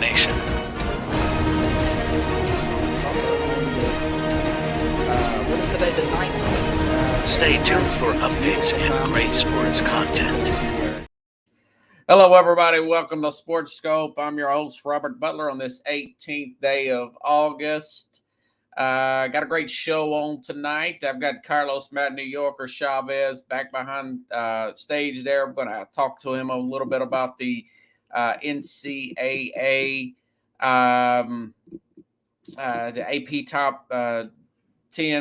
destination. What is today, the 19th? Stay tuned for updates and great sports content. Hello, everybody. Welcome to Sports Scope. I'm your host, Robert Butler, on this 18th day of August. Got a great show on tonight. I've got Carlos Matt, New Yorker Chavez, back behind stage there. I'm going to talk to him a little bit about the NCAA, the AP Top 10.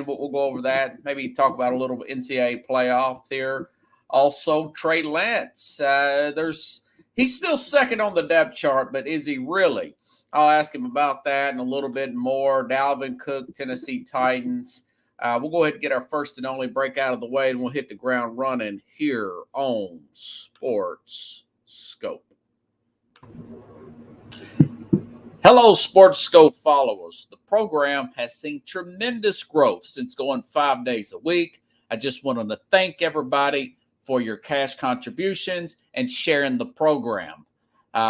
We'll go over that. Maybe talk about a little NCAA playoff there. Also, Trey Lance. He's still second on the depth chart, but is he really? I'll ask him about that and a little bit more. Dalvin Cook, Tennessee Titans. We'll go ahead and get our first and only break out of the way, and we'll hit the ground running here on Sports Scope. Hello, Sports Scope followers. The program has seen tremendous growth since going 5 days a week. I just wanted to thank everybody for your cash contributions and sharing the program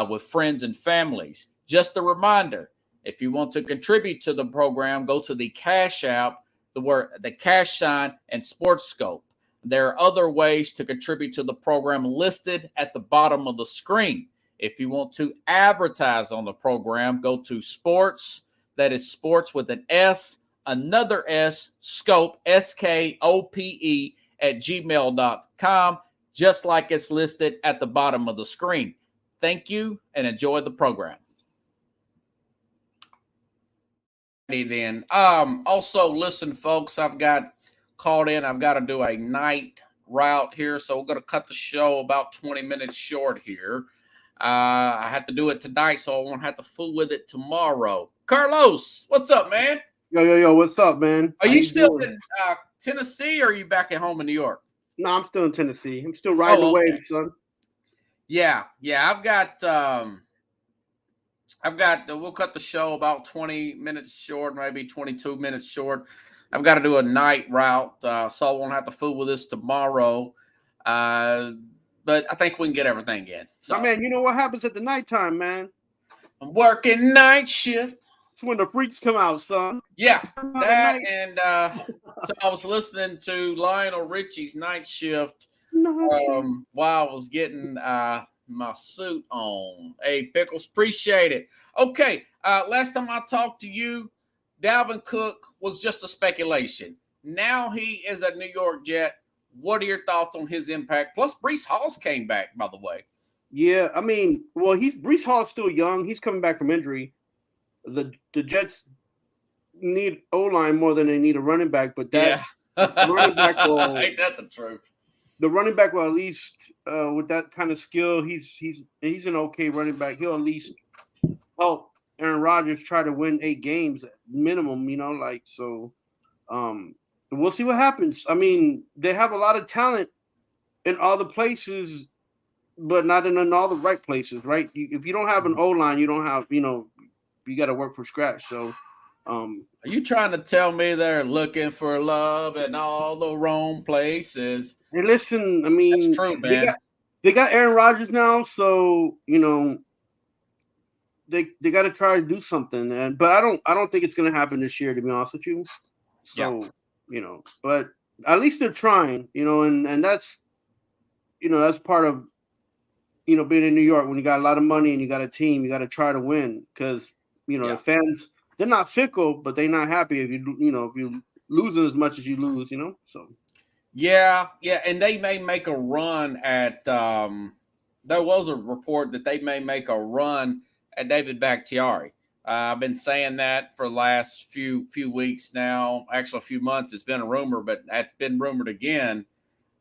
with friends and families. Just a reminder, if you want to contribute to the program, go to the Cash App, the cash sign, and Sports Scope. There are other ways to contribute to the program listed at the bottom of the screen. If you want to advertise on the program, go to Sports, that is Sports with an S, another S, Scope, SKOPE, at gmail.com, just like it's listed at the bottom of the screen. Thank you and enjoy the program. Then, also listen, folks, I've got called in. I've got to do a night route here, so we're going to cut the show about 20 minutes short here. I have to do it tonight, so I won't have to fool with it tomorrow. Carlos, what's up, man? Yo, what's up, man? Are you still in Tennessee, or are you back at home in New York? No, I'm still in Tennessee. I'm still riding the wave, son. Yeah. I've got. We'll cut the show about 20 minutes short, maybe 22 minutes short. I've got to do a night route, so I won't have to fool with this tomorrow. But I think we can get everything in. So, man, you know what happens at the nighttime, man? I'm working night shift. It's when the freaks come out, son. Yeah, that and so I was listening to Lionel Richie's Night Shift while I was getting my suit on. Hey, Pickles, appreciate it. Okay, last time I talked to you, Dalvin Cook was just a speculation. Now he is a New York Jet. What are your thoughts on his impact? Plus, Breece Hall's came back, by the way. Yeah, I mean, well, Breece Hall's still young. He's coming back from injury. The Jets need O-line more than they need a running back, but that running back will, ain't that the truth? The running back will at least with that kind of skill, he's an okay running back. He'll at least help Aaron Rodgers try to win 8 games minimum, so we'll see what happens. I mean, they have a lot of talent in all the places, but not in all the right places, right? If you don't have an O-line, you don't have, you got to work from scratch. So, are you trying to tell me they're looking for love in all the wrong places? Hey, listen, I mean, that's true, man. They got Aaron Rodgers now, so they got to try to do something. But I don't think it's going to happen this year, to be honest with you. So, but at least they're trying, and that's, that's part of, being in New York when you got a lot of money and you got a team, you got to try to win because, the fans, they're not fickle, but they're not happy if you losing as much as you lose, so. Yeah. And they may make a run at, there was a report that they may make a run at David Bakhtiari. I've been saying that for the last few weeks now, actually a few months. It's been a rumor, but that's been rumored again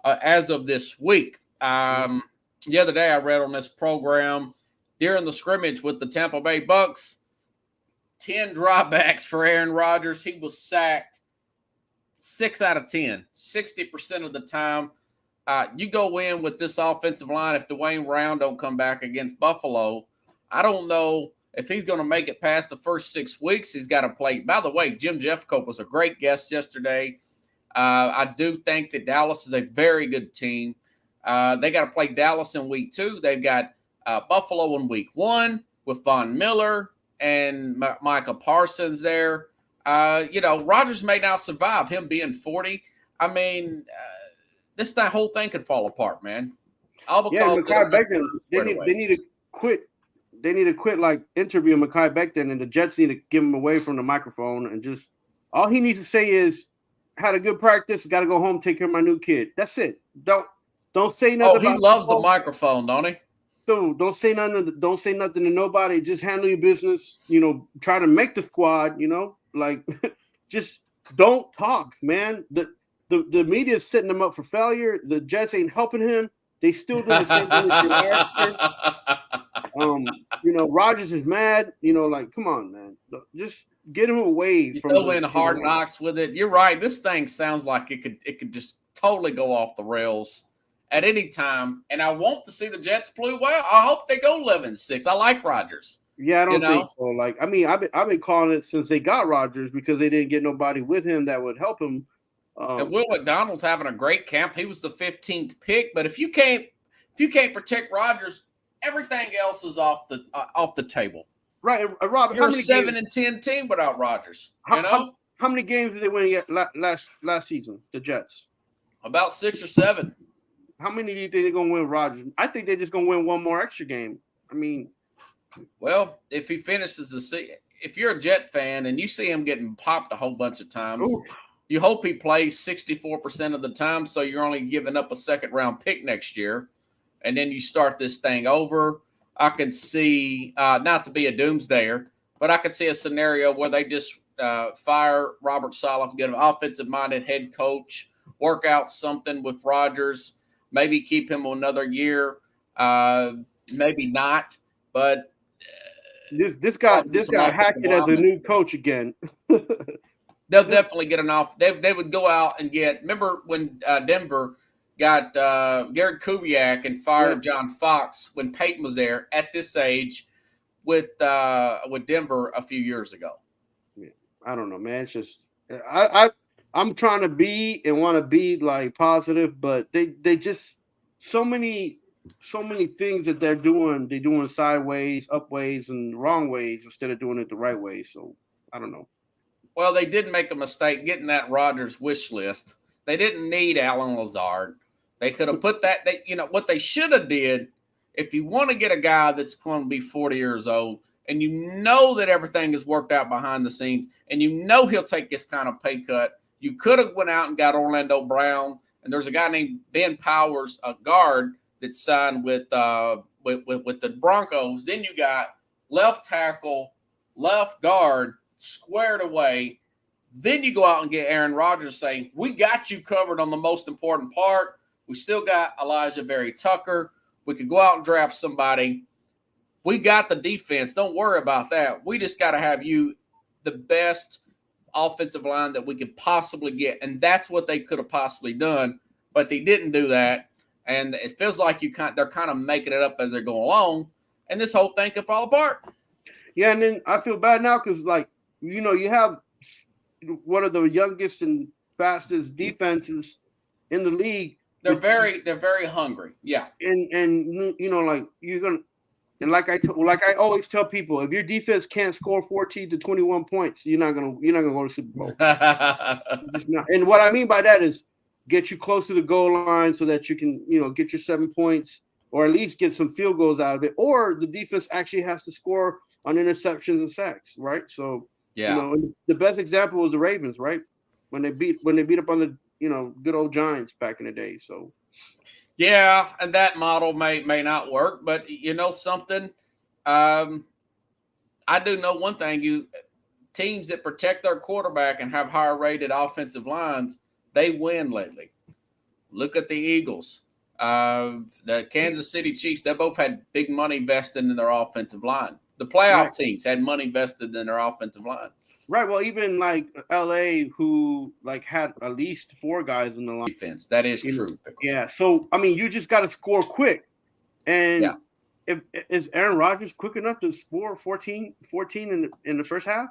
as of this week. The other day I read on this program during the scrimmage with the Tampa Bay Bucks, 10 dropbacks for Aaron Rodgers. He was sacked 6 out of 10, 60% of the time. You go in with this offensive line, if Dwayne Brown don't come back against Buffalo, I don't know if he's going to make it past the first 6 weeks. He's got to play. By the way, Jim Jeffcoat was a great guest yesterday. I do think that Dallas is a very good team. They got to play Dallas in week 2. They've got Buffalo in week 1. with Von Miller and Micah Parsons there. Rodgers may not survive him being 40. I mean, that whole thing could fall apart, man. All because Mekhi Becton, they need to quit. They need to quit like interviewing Mekhi Becton, and the Jets need to give him away from the microphone and just all he needs to say is had a good practice, got to go home, take care of my new kid. That's it. Don't say nothing. Oh, he loves the microphone, don't he? Dude, don't say nothing. Don't say nothing to nobody. Just handle your business. Try to make the squad. Like just don't talk, man. The media is setting him up for failure. The Jets ain't helping him. They still do the same thing as last year. Rodgers is mad. Like, come on, man. Just get him away from throw in Hard Knocks with it. You're right. This thing sounds like it could just totally go off the rails at any time. And I want to see the Jets play well. I hope they go 11-6. I like Rodgers. Yeah, I don't think so. Like, I mean, I've been calling it since they got Rodgers because they didn't get nobody with him that would help him. And Will McDonald's having a great camp. He was the 15th pick, but if you can't protect Rodgers, everything else is off the table. Right, Rob. You're a 7-10 team without Rodgers. How many games did they win last season? The Jets. About 6 or 7. How many do you think they're gonna win, Rodgers? I think they're just gonna win one more extra game. I mean, well, if he finishes the season, if you're a Jet fan and you see him getting popped a whole bunch of times. Ooh. You hope he plays 64% of the time, so you're only giving up a second-round pick next year, and then you start this thing over. I can see, not to be a doomsdayer, but I could see a scenario where they just fire Robert Saleh, get an offensive-minded head coach, work out something with Rodgers, maybe keep him another year, maybe not, but this guy Hackett as a new coach again. They'll definitely get an off. They would go out and get. Remember when Denver got Garrett Kubiak and fired John Fox when Peyton was there at this age with Denver a few years ago. Yeah, I don't know, man. It's just I'm trying to be and want to be like positive, but they just so many things that they're doing sideways, upways, and wrong ways instead of doing it the right way. So I don't know. Well, they did make a mistake getting that Rodgers wish list. They didn't need Alan Lazard. They could have put that. What they should have did, if you want to get a guy that's going to be 40 years old, and you know that everything is worked out behind the scenes, and you know he'll take this kind of pay cut, you could have went out and got Orlando Brown. And there's a guy named Ben Powers, a guard that signed with the Broncos. Then you got left tackle, left guard squared away. Then you go out and get Aaron Rodgers saying, we got you covered on the most important part. We still got Elijah Berry Tucker. We could go out and draft somebody. We got the defense. Don't worry about that. We just got to have you the best offensive line that we could possibly get. And that's what they could have possibly done. But they didn't do that. And it feels like they're kind of making it up as they're going along. And this whole thing could fall apart. Yeah, and then I feel bad now because, like, you have one of the youngest and fastest defenses in the league. They're very hungry. Yeah. And like you're gonna, and like I always tell people, if your defense can't score 14 to 21 points, you're not gonna go to Super Bowl. Just not. And what I mean by that is get you close to the goal line so that you can get your 7 points or at least get some field goals out of it. Or the defense actually has to score on interceptions and sacks, right? So. Yeah, the best example was the Ravens, right? When they beat up on the good old Giants back in the day. So, yeah, and that model may not work, but something. I do know one thing: teams that protect their quarterback and have higher rated offensive lines, they win lately. Look at the Eagles, the Kansas City Chiefs. They both had big money vested in their offensive line. The playoff teams had money vested in their offensive line. Right. Well, even like LA, who like had at least 4 guys in the line. Defense. That is true. Yeah. So, I mean, you just got to score quick. And is Aaron Rodgers quick enough to score 14 in the first half?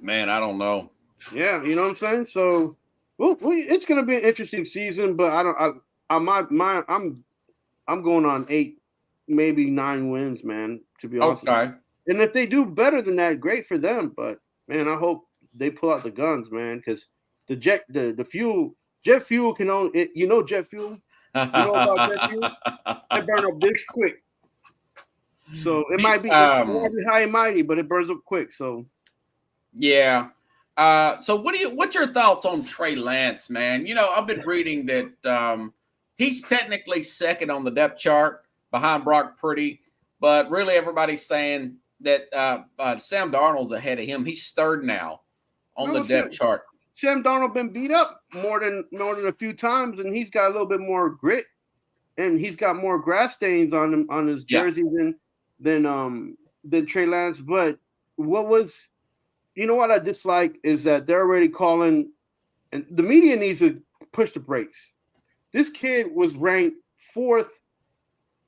Man, I don't know. Yeah. You know what I'm saying? So, it's going to be an interesting season, but I'm going on 8 maybe 9 wins, man. To be honest with you. Okay. And if they do better than that, great for them. But man, I hope they pull out the guns, man, because the jet fuel can only jet fuel. You know about jet fuel? It burn up this quick. So it might be high and mighty, but it burns up quick. So yeah. So what's your thoughts on Trey Lance, man? I've been reading that he's technically second on the depth chart behind Brock Purdy, but really everybody's saying that Sam Darnold's ahead of him. He's third now on the depth chart. Sam Darnold been beat up more than a few times, and he's got a little bit more grit, and he's got more grass stains on him on his jersey than Trey Lance. But what I dislike is that they're already calling, and the media needs to push the brakes. This kid was ranked 4th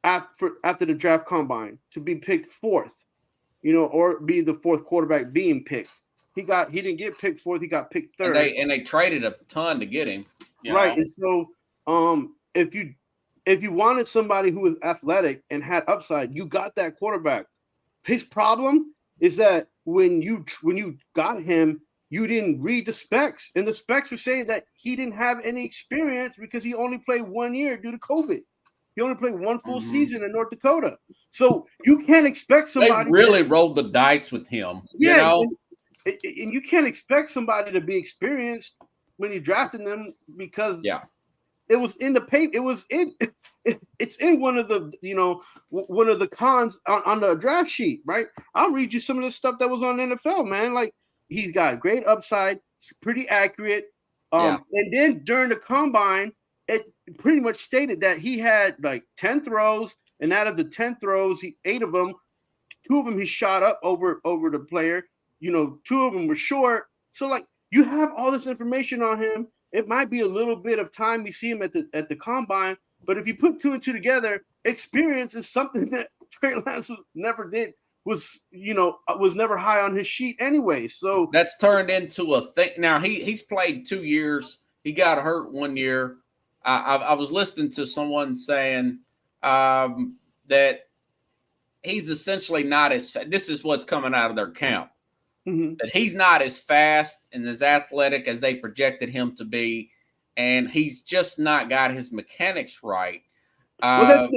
after the draft combine to be picked 4th, or be the 4th quarterback being picked. He didn't get picked 4th. He got picked 3rd. And they traded a ton to get him. Right. And so if you wanted somebody who was athletic and had upside, you got that quarterback. His problem is that when you got him, you didn't read the specs. And the specs were saying that he didn't have any experience because he only played 1 year due to COVID. He only played 1 full season in North Dakota. So you can't expect somebody. They really rolled the dice with him. Yeah. And you can't expect somebody to be experienced when you drafted them because it was in the paper. It's in one of the cons on the draft sheet, right? I'll read you some of the stuff that was on NFL, man. Like he's got great upside, it's pretty accurate. And then during the combine, it pretty much stated that he had like 10 throws, and out of the 10 throws, 8 of them, 2 of them he shot up over the player. 2 of them were short. So like you have all this information on him. It might be a little bit of time we see him at the combine, but if you put 2 and 2 together, experience is something that Trey Lance never did. Was never high on his sheet anyway. So that's turned into a thing. Now he's played 2 years. He got hurt 1 year. I was listening to someone saying that he's essentially not as. This is what's coming out of their camp. That he's not as fast and as athletic as they projected him to be, and he's just not got his mechanics right. Well,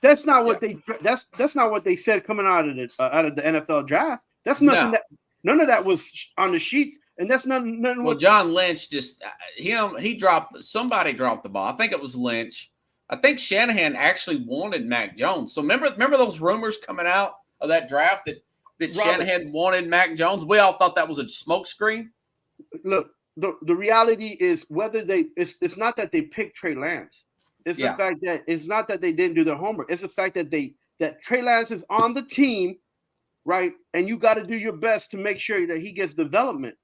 that's not what they said coming out of the NFL draft. That's nothing that none of that was on the sheets, and that's nothing. Well, John Lynch somebody dropped the ball. I think it was Lynch. I think Shanahan actually wanted Mac Jones. So remember those rumors coming out of that draft that Shanahan wanted Mac Jones. We all thought that was a smokescreen. Look, the reality is it's not that they picked Trey Lance. It's the fact that it's not that they didn't do their homework. It's the fact that Trey Lance is on the team, right? And you got to do your best to make sure that he gets development.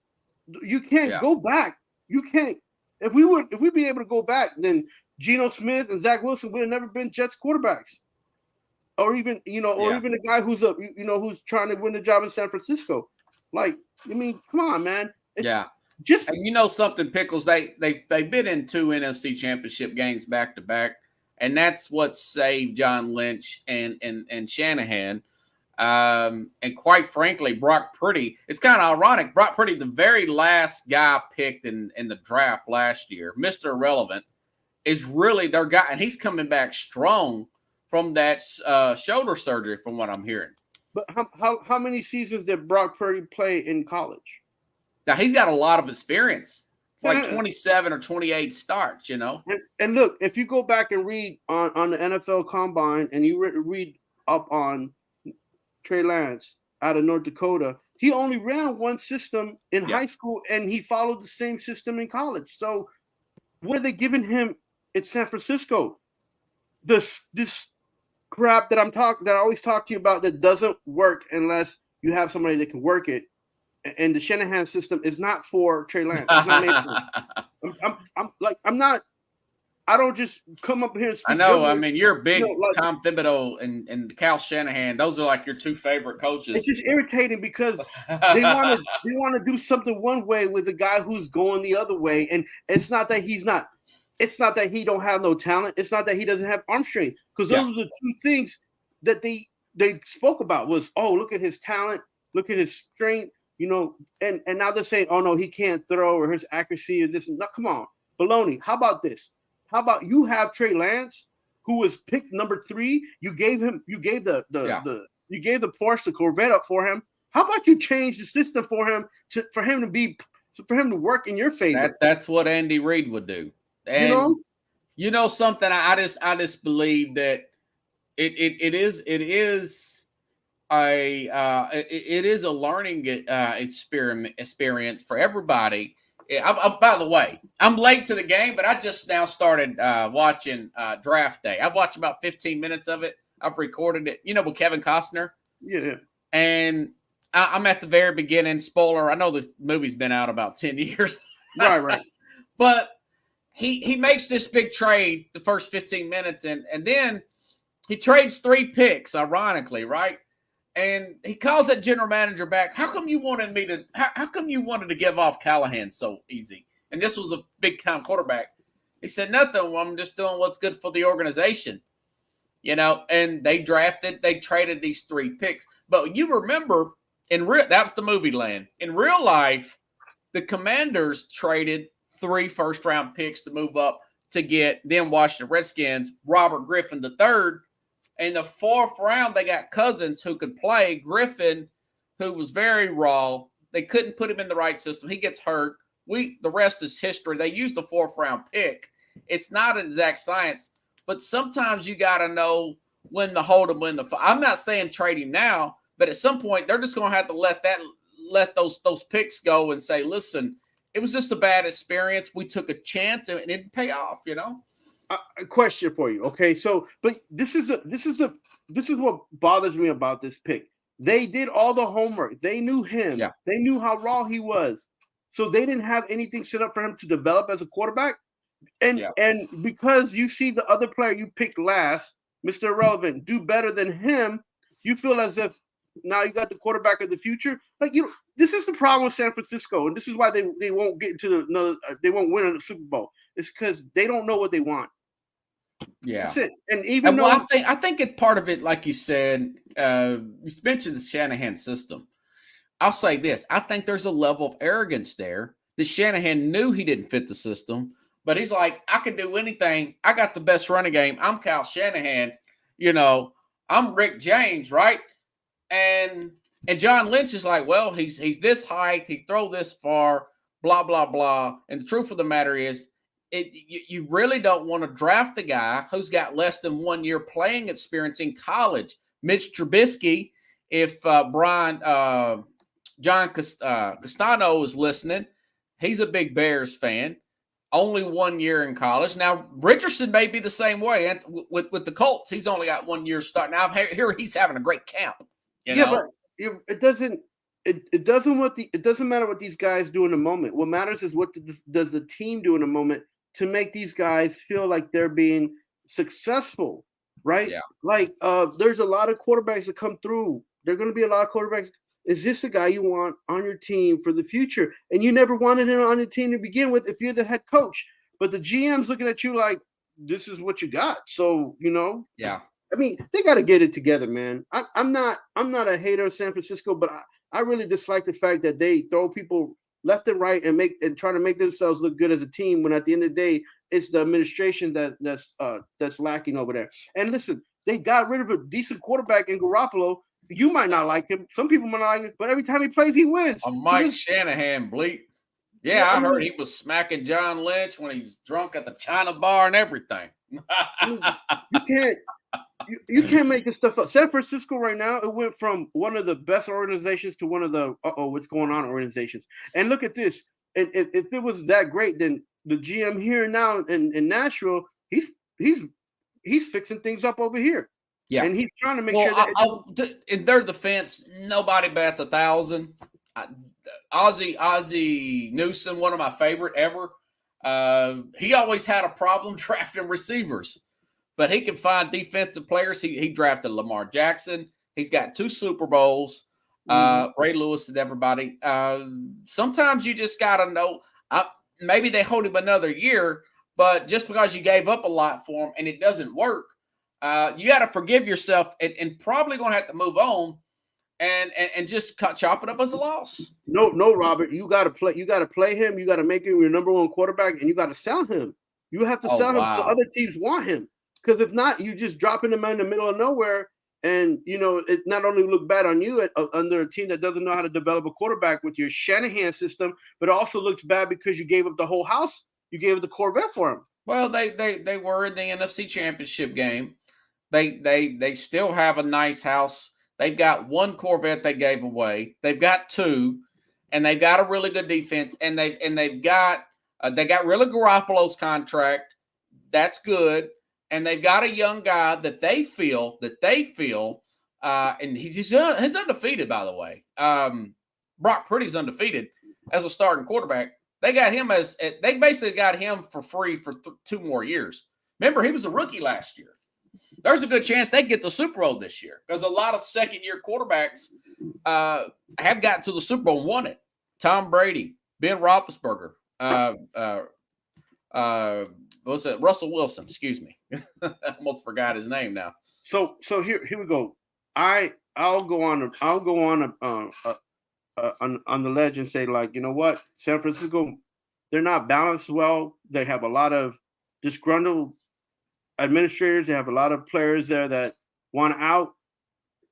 You can't go back. You can't. If we'd be able to go back, then Geno Smith and Zach Wilson would have never been Jets quarterbacks. Or even, even a guy who's who's trying to win the job in San Francisco. Like, I mean, come on, man. It's and something, Pickles, they've been in 2 NFC championship games back to back, and that's what saved John Lynch and Shanahan. And quite frankly, Brock Purdy, it's kind of ironic. Brock Purdy, the very last guy picked in the draft last year, Mr. Irrelevant, is really their guy, and he's coming back strong from that shoulder surgery, from what I'm hearing. But how many seasons did Brock Purdy play in college? Now, he's got a lot of experience. It's like 27 or 28 starts, And look, if you go back and read on the NFL Combine and you read up on Trey Lance out of North Dakota, he only ran one system in high school, and he followed the same system in college. So what are they giving him at San Francisco? This crap that I always talk to you about that doesn't work unless you have somebody that can work it. And the Shanahan system is not for Trey Lance. It's not made for him. I don't just come up here and speak. I know. I mean, you're big Tom Thibodeau and Cal Shanahan. Those are like your 2 favorite coaches. It's just irritating because they want to do something one way with a guy who's going the other way. And it's not that he's not. It's not that he don't have no talent. It's not that he doesn't have arm strength. Because those are the 2 things that they spoke about was, oh, look at his talent, look at his strength, and now they're saying, oh no, he can't throw or his accuracy is this. No, come on, baloney. How about this? How about you have Trey Lance, who was picked number 3? You gave the Porsche, the Corvette up for him. How about you change the system for him for him to work in your favor? That's what Andy Reid would do. And something, I just believe that it is a learning experience for everybody. By the way, I'm late to the game, but I just now started watching Draft Day. I've watched about 15 minutes of it. I've recorded it, with Kevin Costner. Yeah. And I'm at the very beginning. Spoiler, I know the movie's been out about 10 years. Right. But he makes this big trade the first 15 minutes, and then he trades 3 picks, ironically, right? And he calls that general manager back. How come you wanted to give off Callahan so easy? And this was a big time quarterback. He said, nothing. I'm just doing what's good for the organization. And they traded these 3 picks. But you remember, that was the movie land. In real life, the Commanders traded 3 first-round picks to move up to get then Washington Redskins, Robert Griffin III. In the 4th round, they got Cousins who could play. Griffin, who was very raw. They couldn't put him in the right system. He gets hurt. The rest is history. They used the 4th round pick. It's not an exact science, but sometimes you got to know when to hold him, when to. I'm not saying trade him now, but at some point they're just going to have to let those picks go and say, listen, it was just a bad experience. We took a chance and it didn't pay off. A question for you. Okay, so but this is what bothers me about this pick. They did all the homework. They knew him. Yeah. They knew how raw he was. So they didn't have anything set up for him to develop as a quarterback. And because you see the other player you picked last, Mr. Irrelevant, do better than him, you feel as if now you got the quarterback of the future. This is the problem with San Francisco, and this is why they won't get into they won't win a Super Bowl. It's because they don't know what they want. Yeah, that's it. And even though I think it's part of it, like you said, you mentioned the Shanahan system. I'll say this: I think there's a level of arrogance there that Shanahan knew he didn't fit the system, but he's like, I can do anything. I got the best running game. I'm Kyle Shanahan. I'm Rick James, right? And John Lynch is like, well, he's this height, he throw this far, blah, blah, blah. And the truth of the matter is, you really don't want to draft the guy who's got less than 1 year playing experience in college. Mitch Trubisky, if John Castano is listening, he's a big Bears fan. Only 1 year in college. Now, Richardson may be the same way. And with the Colts, he's only got 1 year start. Now, hear he's having a great camp. But it doesn't matter what these guys do in the moment. What matters is what does the team do in the moment to make these guys feel like they're being successful, right? Yeah. There's a lot of quarterbacks that come through. There are going to be a lot of quarterbacks. Is this the guy you want on your team for the future? And you never wanted him on your team to begin with if you're the head coach. But the GM's looking at you like, this is what you got. So, Yeah. I mean, they got to get it together, man. I'm not a hater of San Francisco, but I really dislike the fact that they throw people left and right and try to make themselves look good as a team when at the end of the day, it's the administration that's lacking over there. And listen, they got rid of a decent quarterback in Garoppolo. You might not like him. Some people might not like him, but every time he plays, he wins. Mike Shanahan, bleep. Yeah, I heard he was smacking John Lynch when he was drunk at the China bar and everything. You can't make this stuff up. San Francisco right now, it went from one of the best organizations to one of the what's going on organizations. And look at this. And if it was that great, then the GM here now in Nashville, he's fixing things up over here. Yeah, and he's trying to make sure that in their defense, nobody bats 1,000. Ozzie Newsome, one of my favorite ever. He always had a problem drafting receivers, but he can find defensive players. He drafted Lamar Jackson. He's got 2 Super Bowls. Ray Lewis and everybody. Sometimes you just got to know. Maybe they hold him another year, but just because you gave up a lot for him and it doesn't work, you got to forgive yourself and probably going to have to move on and just chop it up as a loss. No, Robert, you got to play. You got to play him. You got to make him your number one quarterback, and you got to sell him. You have to sell him so other teams want him. Because if not, you just dropping him in the middle of nowhere, and it not only look bad on you under a team that doesn't know how to develop a quarterback with your Shanahan system, but it also looks bad because you gave up the whole house. You gave up the Corvette for him. Well, they were in the NFC Championship game. They still have a nice house. They've got one Corvette they gave away. They've got two, and they've got a really good defense. And they've got rid of Garoppolo's contract. That's good. And they've got a young guy that they feel, and he's undefeated, by the way. Brock Purdy's undefeated as a starting quarterback. They basically got him for free for 2 more years. Remember, he was a rookie last year. There's a good chance they get the Super Bowl this year because a lot of second-year quarterbacks have gotten to the Super Bowl and won it. Tom Brady, Ben Roethlisberger, what's that? Russell Wilson. Excuse me, I almost forgot his name now. So here we go. I'll go on the ledge and say, like, you know what, San Francisco, they're not balanced well. They have a lot of disgruntled administrators. They have a lot of players there that want out.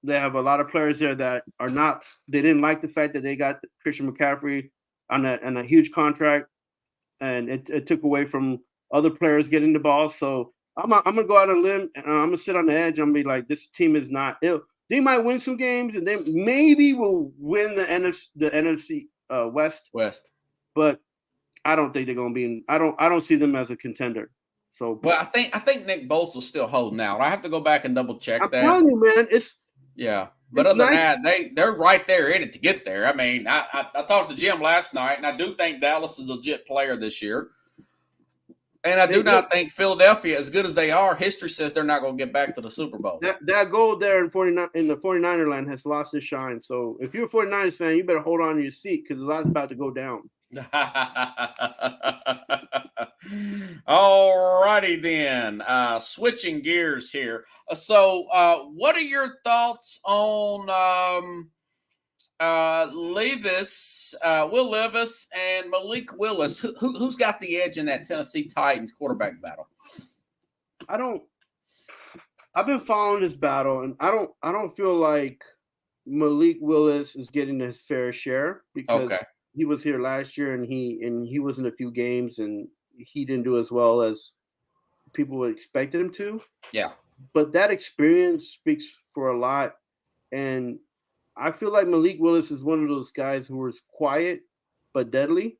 They have a lot of players there that are not. They didn't like the fact that they got Christian McCaffrey on a huge contract, and it took away from other players getting the ball. So I'm gonna go out on a limb, and I'm gonna sit on the edge. I'm gonna be like, this team is not ill. They might win some games, and they maybe will win the NFC West. But I don't think they're gonna be. I don't see them as a contender. So, well, I think Nick Bosa's still holding out. I have to go back and double check that. I'm telling you, man, but other than that, they're right there in it to get there. I mean, I talked to Jim last night, and I do think Dallas is a legit player this year. And I do not think Philadelphia, as good as they are, history says they're not going to get back to the Super Bowl. That goal there in the 49er land has lost its shine. So if you're a 49ers fan, you better hold on to your seat because the light's about to go down. All righty then. Switching gears here. So what are your thoughts on Will Levis and Malik Willis? Who's got the edge in that Tennessee Titans quarterback battle? I've been following this battle, and I don't feel like Malik Willis is getting his fair share because he was here last year and he was in a few games and he didn't do as well as people expected him to. Yeah. But that experience speaks for a lot. And I feel like Malik Willis is one of those guys who is quiet but deadly.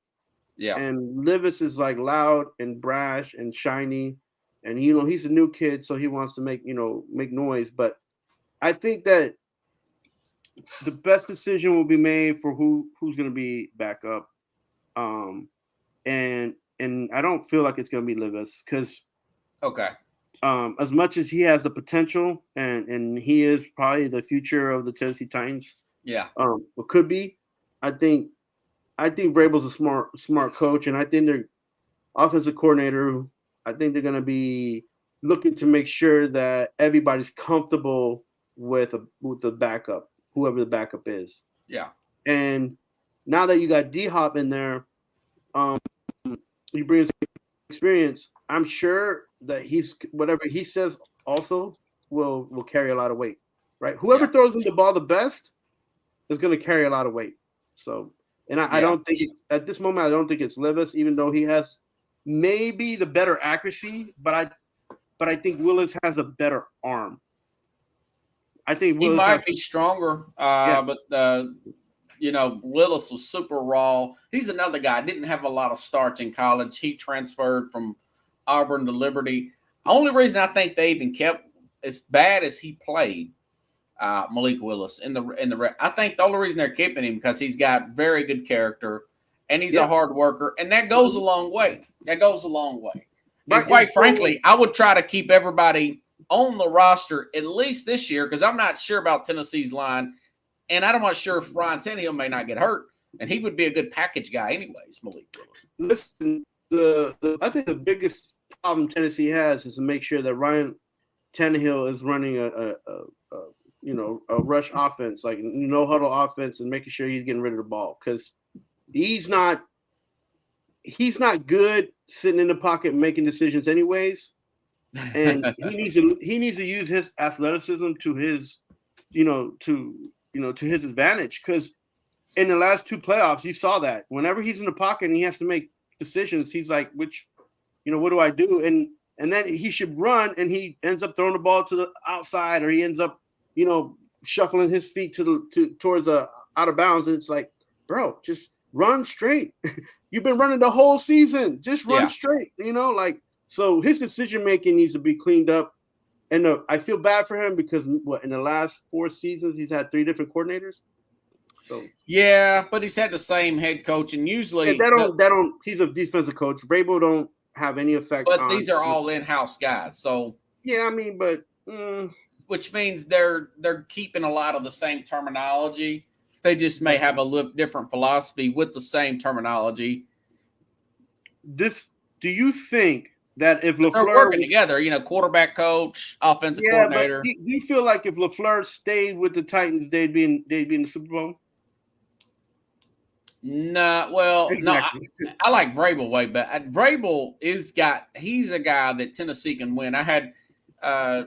Yeah. And Levis is like loud and brash and shiny. And he's a new kid, so he wants to make noise. But I think that the best decision will be made for who's going to be back up. And I don't feel like it's going to be Levis because as much as he has the potential and he is probably the future of the Tennessee Titans. Yeah. It could be. I think Vrabel's a smart coach, and I think their offensive coordinator, I think they're going to be looking to make sure that everybody's comfortable with the backup, whoever the backup is. Yeah. And now that you got D-Hop in there, he brings experience. I'm sure that whatever he says also will carry a lot of weight, right? Whoever throws him the ball the best is going to carry a lot of weight. So, and I don't think at this moment, I don't think it's Levis, even though he has maybe the better accuracy, but I think Willis has a better arm. I think Willis might be stronger, but Willis was super raw. He's another guy. Didn't have a lot of starts in college. He transferred from Auburn to Liberty. Only reason I think they even kept as bad as he played Malik Willis in the I think the only reason they're keeping him because he's got very good character and he's a hard worker, and that goes a long way. And quite frankly, I would try to keep everybody on the roster at least this year because I'm not sure about Tennessee's line, and I'm not sure if Ryan Tannehill may not get hurt, and he would be a good package guy anyways, Malik Willis. Listen, I think the biggest problem Tennessee has is to make sure that Ryan Tannehill is running a rush offense, like no huddle offense, and making sure he's getting rid of the ball because he's not good sitting in the pocket making decisions anyways, and he needs to use his athleticism to his to his advantage because in the last 2 playoffs you saw that whenever he's in the pocket and he has to make decisions, he's like, what do I do? And then he should run, and he ends up throwing the ball to the outside, or he ends up, shuffling his feet towards out of bounds. And it's like, bro, just run straight. You've been running the whole season. Just run straight. So his decision making needs to be cleaned up. And I feel bad for him because in the last 4 seasons he's had 3 different coordinators. So yeah, but he's had the same head coach, and usually he's a defensive coach. Vrabel don't have any effect. But these are all in-house guys, so yeah, I mean, but which means they're keeping a lot of the same terminology. They just may have a little different philosophy with the same terminology. Do you think that if LaFleur they're working together, quarterback coach, offensive coordinator, do you feel like if LaFleur stayed with the Titans, they'd be in the Super Bowl? No, I like Vrabel way, but Vrabel he's a guy that Tennessee can win. I had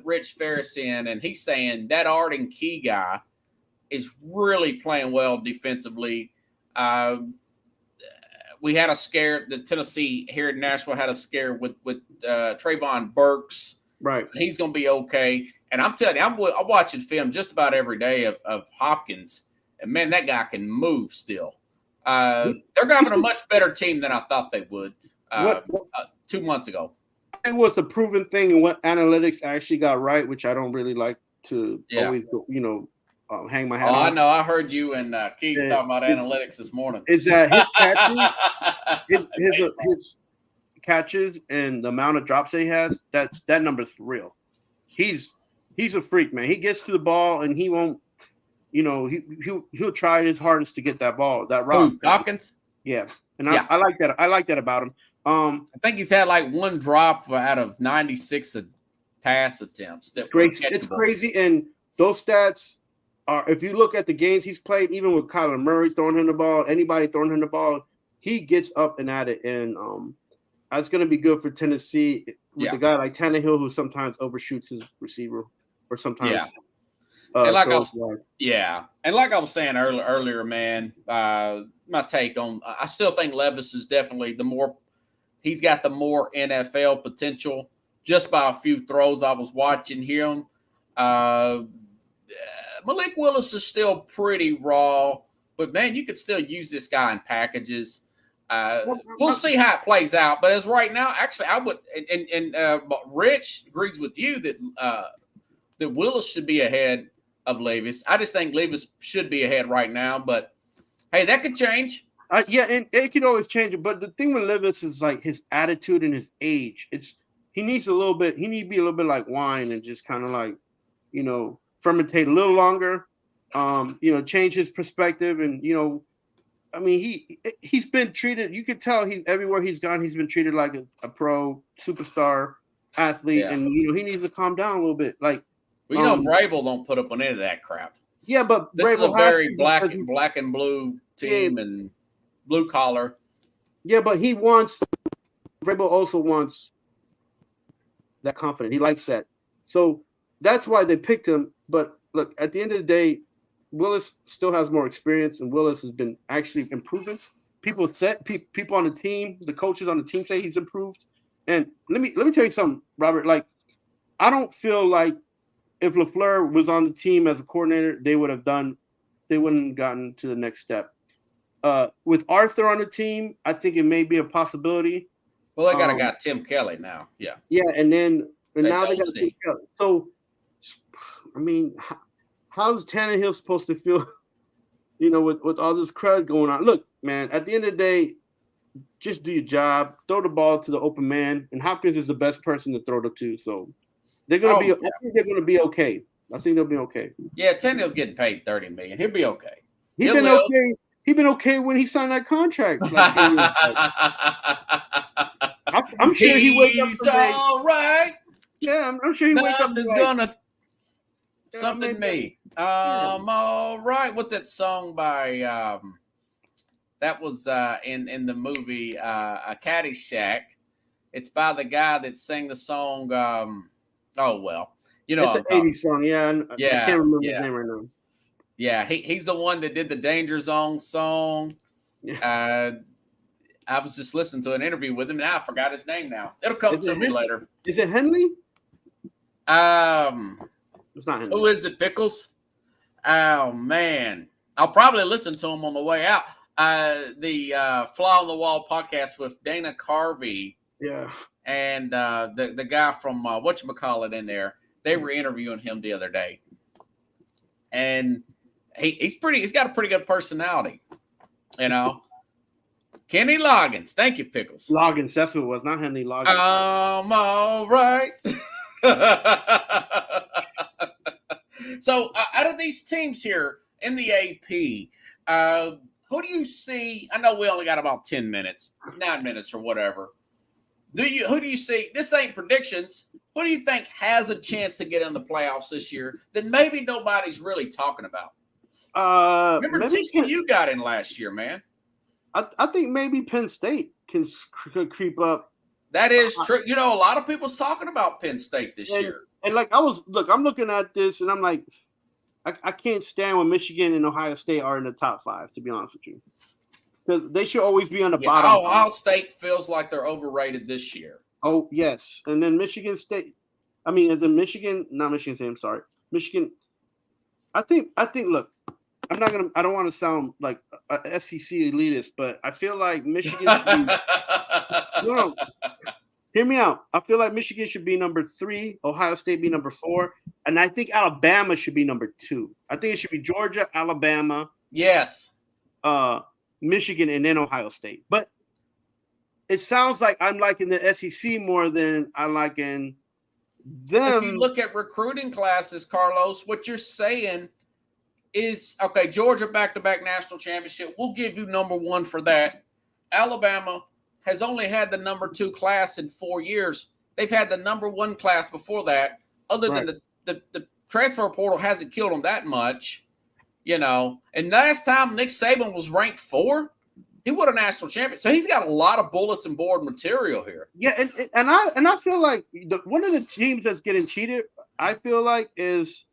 Rich Ferris in, and he's saying that Arden Key guy is really playing well defensively. We had a scare. The Tennessee here in Nashville had a scare with Trayvon Burks. Right, he's going to be okay. And I'm telling you, I'm watching film just about every day of Hopkins, and man, that guy can move still. They're having a much better team than I thought they would 2 months ago. It was the proven thing and what analytics actually got right, which I don't really like to always, hang my hat on. I know. I heard you and Keith talking about analytics this morning. Is that his catches, his catches and the amount of drops that he has? That number's for real. He's a freak, man. He gets to the ball and he won't. He'll try his hardest to get that ball, that route. Hopkins? Yeah. And I like that. I like that about him. I think he's had like 1 drop out of 96 pass attempts. It's crazy. And those stats are, if you look at the games he's played, even with Kyler Murray throwing him the ball, anybody throwing him the ball, he gets up and at it. And that's going to be good for Tennessee with a guy like Tannehill, who sometimes overshoots his receiver or sometimes. Yeah. And like I was saying earlier, man, my take on I still think Levis is definitely he's got the more NFL potential just by a few throws I was watching him. Malik Willis is still pretty raw, but man, you could still use this guy in packages. We'll see how it plays out. But as right now, actually, I would and Rich agrees with you that Willis should be ahead of Levis. I just think Levis should be ahead right now, but hey, that could change. And it can always change. But the thing with Levis is like his attitude and his age. He needs to be a little bit like wine and just kind of like, fermentate a little longer. Change his perspective and I mean he's been treated. You could tell everywhere he's gone, he's been treated like a pro superstar athlete, and he needs to calm down a little bit. Like. Well, Vrabel don't put up on any of that crap. Yeah, but this is a very black and blue team and blue collar. Yeah, but Vrabel also wants that confidence. He likes that. So that's why they picked him. But look, at the end of the day, Willis still has more experience, and Willis has been actually improving. People on the team, the coaches on the team say he's improved. And let me tell you something, Robert. Like, I don't feel like if LaFleur was on the team as a coordinator, they wouldn't have gotten to the next step. With Arthur on the team, I think it may be a possibility. Well, they got a guy, Tim Kelly, now. Yeah. Yeah, and now they got Tim Kelly. So, I mean, how's Tannehill supposed to feel, with all this crud going on? Look, man, at the end of the day, just do your job. Throw the ball to the open man, and Hopkins is the best person to throw it to. So, I think they're going to be okay. I think they'll be okay. Yeah, Tannehill's getting paid $30 million. He'll be okay. He's been okay. He's been okay when he signed that contract. I'm sure he wakes up. He's all right. Yeah, I'm sure he wake up Nothing's like, gonna yeah, something maybe. me. All right. What's that song by? That was in the movie Caddyshack. It's by the guy that sang the song. Oh well, you know It's what an I'm talking. '80s song. Yeah, I Yeah, can't remember his yeah, name right now. yeah. He's the one that did the Danger Zone song. Yeah. I was just listening to an interview with him, and I forgot his name now. It'll come Is to it me later. Is it Henley? Um, It's not who Henley. is it? Pickles. Oh man, I'll probably listen to him on the way out. The Fly on the Wall podcast with Dana Carvey Yeah. and the guy from whatchamacallit in there. They were interviewing him the other day, and he's got a pretty good personality, you know. Kenny Loggins, thank you, Pickles. Loggins, that's who it was, not Henley Loggins. All right. So, out of these teams here in the AP, who do you see? I know we only got about 10 minutes, 9 minutes, or whatever. Who do you see? This ain't predictions. Who do you think has a chance to get in the playoffs this year that maybe nobody's really talking about? Remember TCU got in last year, man. I think maybe Penn State can creep up. That is true. You know, a lot of people's talking about Penn State this year. And like I'm looking at this and I'm like, I can't stand when Michigan and Ohio State are in the top 5, to be honest with you. Because they should always be on the bottom. Ohio State feels like they're overrated this year. Oh, yes. And then Michigan State. I mean, is it Michigan? Not Michigan State, I'm sorry. Michigan. I think, look, I don't want to sound like a SEC elitist, but I feel like Michigan should be, no, hear me out. I feel like Michigan should be number 3, Ohio State be number 4, and I think Alabama should be number 2. I think it should be Georgia, Alabama. Yes. Michigan, and then Ohio State. But it sounds like I'm liking the SEC more than I like in them. If you look at recruiting classes, Carlos, what you're saying is, okay, Georgia back-to-back national championship. We'll give you number 1 for that. Alabama has only had the number 2 class in 4 years. They've had the number 1 class before that. Other than the transfer portal hasn't killed them that much, you know. And last time Nick Saban was ranked 4, he won a national champion. So he's got a lot of bulletin board material here. Yeah, and I feel like one of the teams that's getting cheated, I feel like, is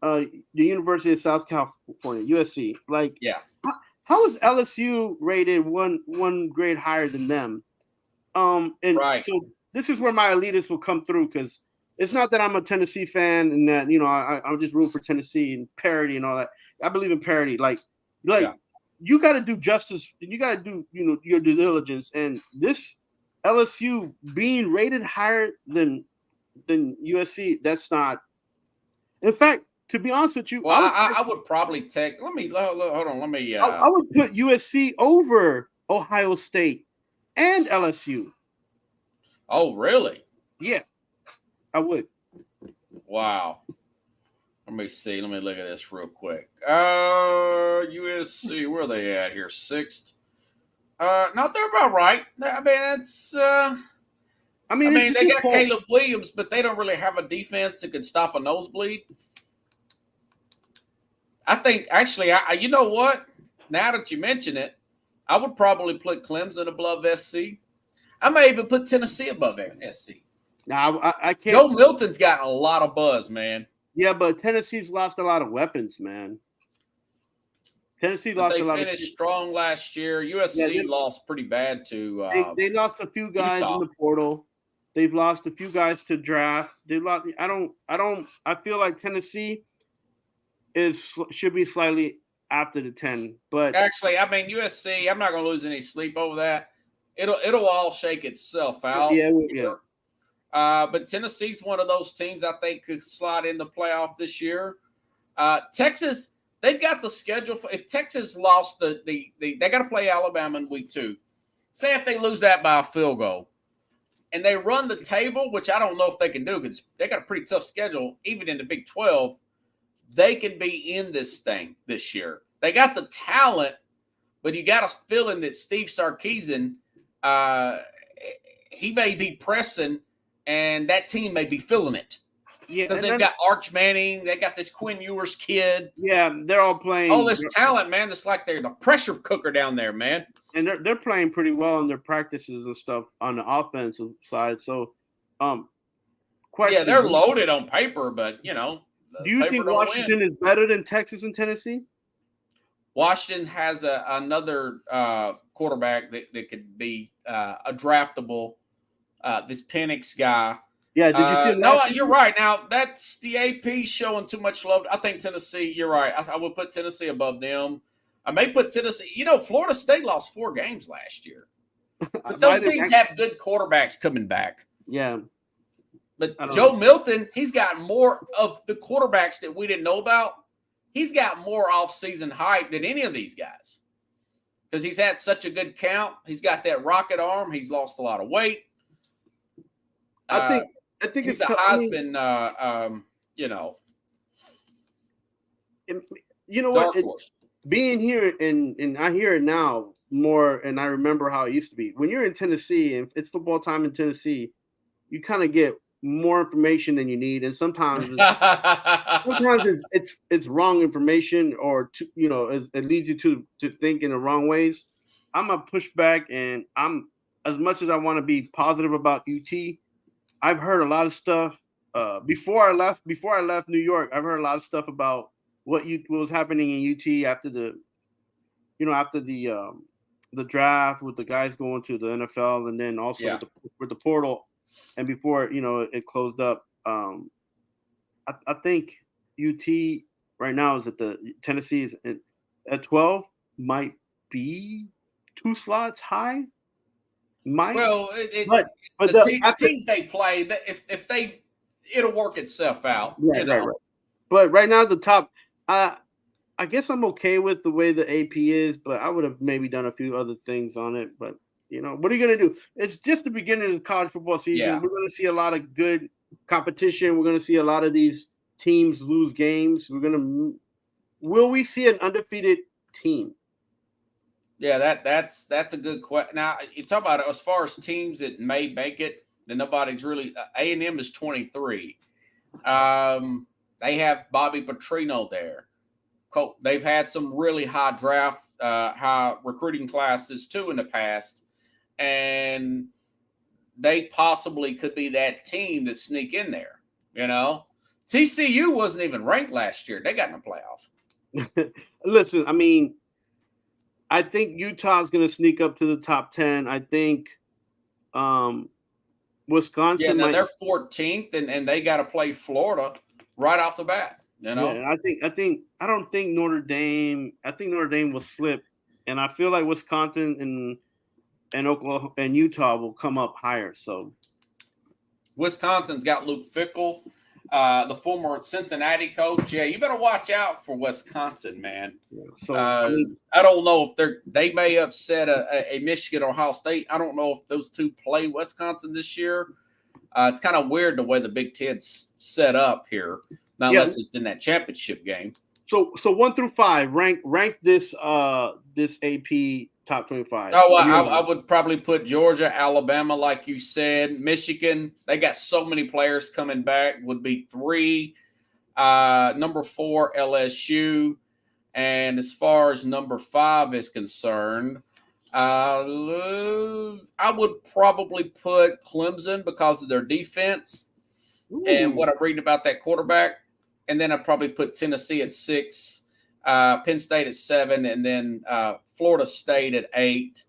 the University of South California, USC. Like, yeah, how is LSU rated one grade higher than them? And right. So this is where my elitists will come through, because it's not that I'm a Tennessee fan and that, you know, I'm just rooting for Tennessee and parity and all that. I believe in parity. Like yeah. You got to do justice. You got to do, you know, your due diligence. And this LSU being rated higher than USC, that's not. In fact, to be honest with you, well, I would probably take. Hold on. Let me. I would put USC over Ohio State and LSU. Oh, really? Yeah, I would. Wow. Let me see. Let me look at this real quick. USC, where are they at here? 6th. No, they're about right. I mean, it's. I mean, they got Caleb Williams, but they don't really have a defense that could stop a nosebleed. I think, actually, you know what? Now that you mention it, I would probably put Clemson above SC. I may even put Tennessee above SC. Now, I can't. Joe Milton's gotten a lot of buzz, man. Yeah, but Tennessee's lost a lot of weapons, man. Tennessee lost a lot. They finished strong last year. USC lost pretty bad to. They lost a few guys Utah. in the portal. They've lost a few guys to draft. They lost. I feel like Tennessee should be slightly after the 10. But actually, I mean USC. I'm not going to lose any sleep over that. It'll all shake itself out. Yeah. But Tennessee's one of those teams I think could slide in the playoff this year. Texas, they've got the schedule for. If Texas lost they got to play Alabama in week 2. Say if they lose that by a field goal, and they run the table, which I don't know if they can do because they got a pretty tough schedule, even in the Big 12. They can be in this thing this year. They got the talent, but you got a feeling that Steve Sarkisian, he may be pressing and that team may be feeling it Yeah, because and they've then, got Arch Manning, they got this Quinn Ewers kid, yeah, they're all playing. all this talent, man. It's like they're the pressure cooker down there, man. And they're playing pretty well in their practices and stuff on the offensive side. So, Yeah, they're question: loaded on paper, but do you paper think don't win. Washington is better than Texas and Tennessee? Washington has another quarterback that could be a draftable. This Penix guy. Yeah, did you see him No, last you're season? right. Now that's the AP showing too much love. I think Tennessee. You're right. I would put Tennessee above them. I may put Tennessee. Florida State lost 4 games last year, but those teams have good quarterbacks coming back. Yeah, but Joe Milton, he's got more of the quarterbacks that we didn't know about. He's got more off-season hype than any of these guys because he's had such a good count. He's got that rocket arm. He's lost a lot of weight. I think he's it's a Heisman. What? Being here and I hear it now more, and I remember how it used to be. When you're in Tennessee and it's football time in Tennessee, you kind of get more information than you need, and sometimes it's wrong information, or it leads you to think in the wrong ways. I'm a pushback, and I'm as much as I want to be positive about UT. I've heard a lot of stuff before I left New York. I've heard a lot of stuff about what was happening in UT after the draft, with the guys going to the NFL, and then also with the portal, and before it closed up. I think UT right now is at the Tennessee is at 12, might be 2 slots high. Well, but the teams they play, if they, it'll work itself out. Right. But right now, the top, I guess I'm okay with the way the AP is, but I would have maybe done a few other things on it. But what are you going to do? It's just the beginning of the college football season. Yeah. We're going to see a lot of good competition. We're going to see a lot of these teams lose games. Will we see an undefeated team? Yeah, that's a good question. Now you talk about it as far as teams that may make it. Then nobody's really. A&M is 23. They have Bobby Petrino there. They've had some really high high recruiting classes too in the past, and they possibly could be that team that sneak in there. TCU wasn't even ranked last year. They got in the playoff. Listen, I mean, I think Utah's going to sneak up to the top 10. I think Wisconsin. Yeah, they're 14th, and they got to play Florida right off the bat. Yeah, I don't think Notre Dame. I think Notre Dame will slip, and I feel like Wisconsin and Oklahoma and Utah will come up higher. So Wisconsin's got Luke Fickell, the former Cincinnati coach. Yeah, you better watch out for Wisconsin, man. Yeah, so I don't know if they may upset a Michigan or Ohio State. I don't know if those two play Wisconsin this year. It's kind of weird the way the Big Ten's set up here, unless it's in that championship game. So 1 through 5, rank this AP top 25. Oh, I would probably put Georgia, Alabama, like you said. Michigan, they got so many players coming back, would be 3. Number 4, LSU. And as far as number 5 is concerned, I would probably put Clemson because of their defense. Ooh. And what I'm reading about that quarterback. And then I'd probably put Tennessee at 6, Penn State at 7, and then Florida State at 8.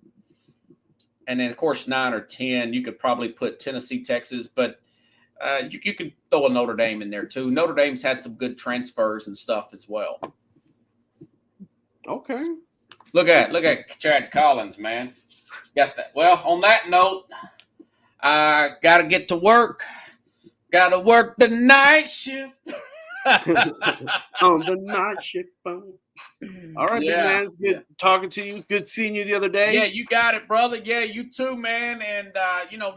And then, of course, 9 or 10. You could probably put Tennessee, Texas, but you could throw a Notre Dame in there too. Notre Dame's had some good transfers and stuff as well. Okay. Look at Chad Collins, man. Got that. Well, on that note, I got to get to work. Got to work the night shift. On the night shift. All right, man. It's good talking to you. It's good seeing you the other day. Yeah, you got it, brother. Yeah, you too, man. And,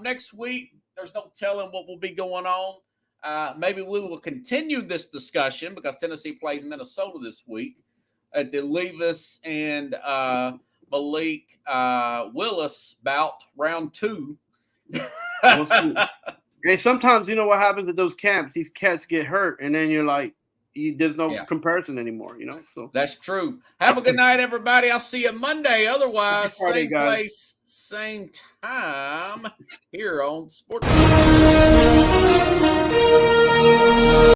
next week, there's no telling what will be going on. Maybe we will continue this discussion because Tennessee plays Minnesota this week. The Levis and Malik Willis bout round 2. And sometimes you know what happens at those camps. These cats get hurt, and then you're like, there's no comparison anymore. You know, so that's true. Have a good night, everybody. I'll see you Monday. Otherwise, Friday, same guys. place, same time here on Sports.